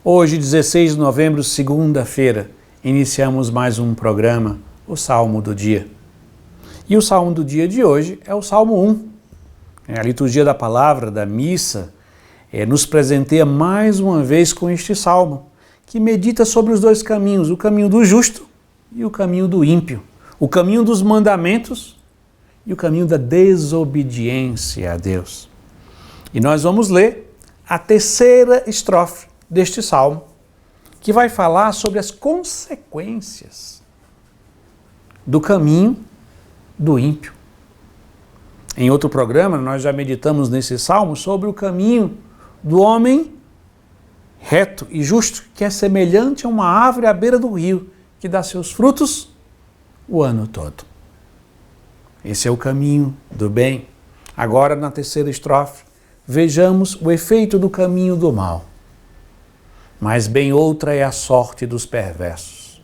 Hoje, 16 de novembro, segunda-feira, iniciamos mais um programa, o Salmo do Dia. E o Salmo do Dia de hoje é o Salmo 1. A liturgia da palavra, da missa, nos presenteia mais uma vez com este Salmo, que medita sobre os dois caminhos, o caminho do justo e o caminho do ímpio, o caminho dos mandamentos e o caminho da desobediência a Deus. E nós vamos ler a terceira estrofe deste salmo, que vai falar sobre as consequências do caminho do ímpio. Em outro programa, nós já meditamos nesse salmo sobre o caminho do homem reto e justo, que é semelhante a uma árvore à beira do rio, que dá seus frutos o ano todo. Esse é o caminho do bem. Agora, na terceira estrofe, vejamos o efeito do caminho do mal. Mas bem outra é a sorte dos perversos.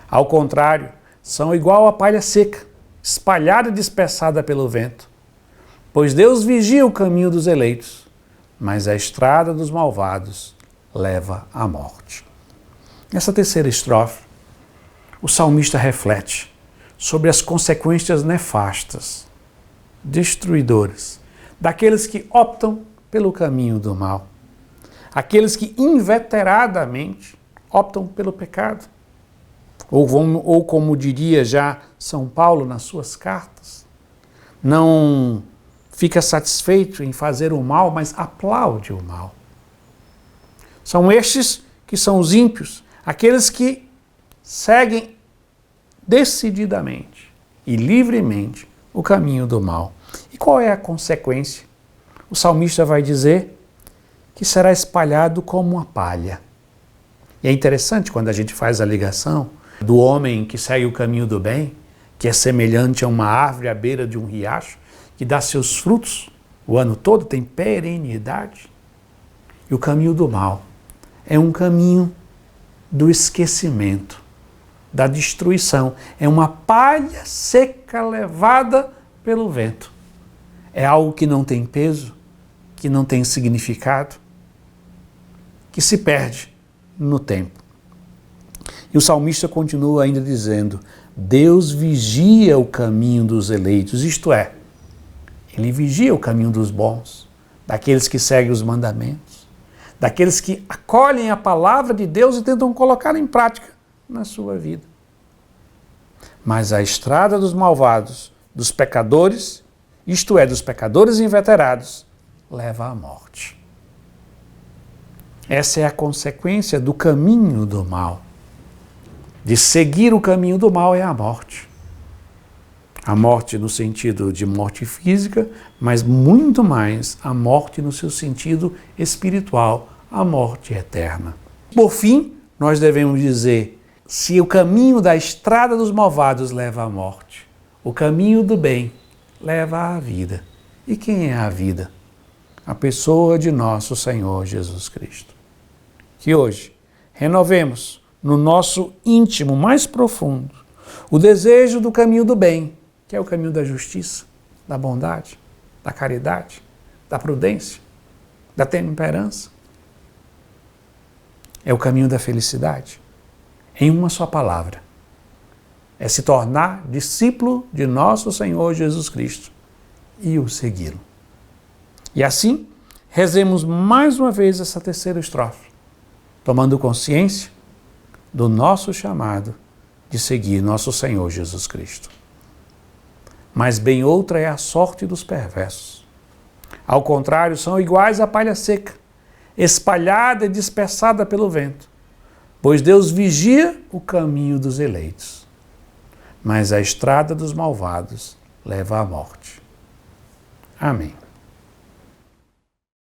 Ao contrário, são igual a palha seca, espalhada e dispersada pelo vento. Pois Deus vigia o caminho dos eleitos, mas a estrada dos malvados leva à morte. Nessa terceira estrofe, o salmista reflete sobre as consequências nefastas, destruidoras, daqueles que optam pelo caminho do mal. Aqueles que inveteradamente optam pelo pecado. Ou como diria já São Paulo nas suas cartas, não fica satisfeito em fazer o mal, mas aplaude o mal. São estes que são os ímpios, aqueles que seguem decididamente e livremente o caminho do mal. E qual é a consequência? O salmista vai dizer que será espalhado como uma palha. E é interessante quando a gente faz a ligação do homem que segue o caminho do bem, que é semelhante a uma árvore à beira de um riacho, que dá seus frutos o ano todo, tem perenidade. E o caminho do mal é um caminho do esquecimento, da destruição. É uma palha seca levada pelo vento. É algo que não tem peso, que não tem significado, que se perde no tempo. E o salmista continua ainda dizendo: Deus vigia o caminho dos eleitos, isto é, Ele vigia o caminho dos bons, daqueles que seguem os mandamentos, daqueles que acolhem a palavra de Deus e tentam colocar em prática na sua vida. Mas a estrada dos malvados, dos pecadores, isto é, dos pecadores inveterados, leva à morte. Essa é a consequência do caminho do mal. De seguir o caminho do mal é a morte. A morte no sentido de morte física, mas muito mais a morte no seu sentido espiritual, a morte eterna. Por fim, nós devemos dizer, se o caminho da estrada dos malvados leva à morte, o caminho do bem leva à vida. E quem é a vida? A pessoa de nosso Senhor Jesus Cristo. Que hoje renovemos no nosso íntimo mais profundo o desejo do caminho do bem, que é o caminho da justiça, da bondade, da caridade, da prudência, da temperança. É o caminho da felicidade. Em uma só palavra, é se tornar discípulo de nosso Senhor Jesus Cristo e o segui-lo. E assim, rezemos mais uma vez essa terceira estrofe, tomando consciência do nosso chamado de seguir nosso Senhor Jesus Cristo. Mas bem outra é a sorte dos perversos. Ao contrário, são iguais à palha seca, espalhada e dispersada pelo vento, pois Deus vigia o caminho dos eleitos, mas a estrada dos malvados leva à morte. Amém.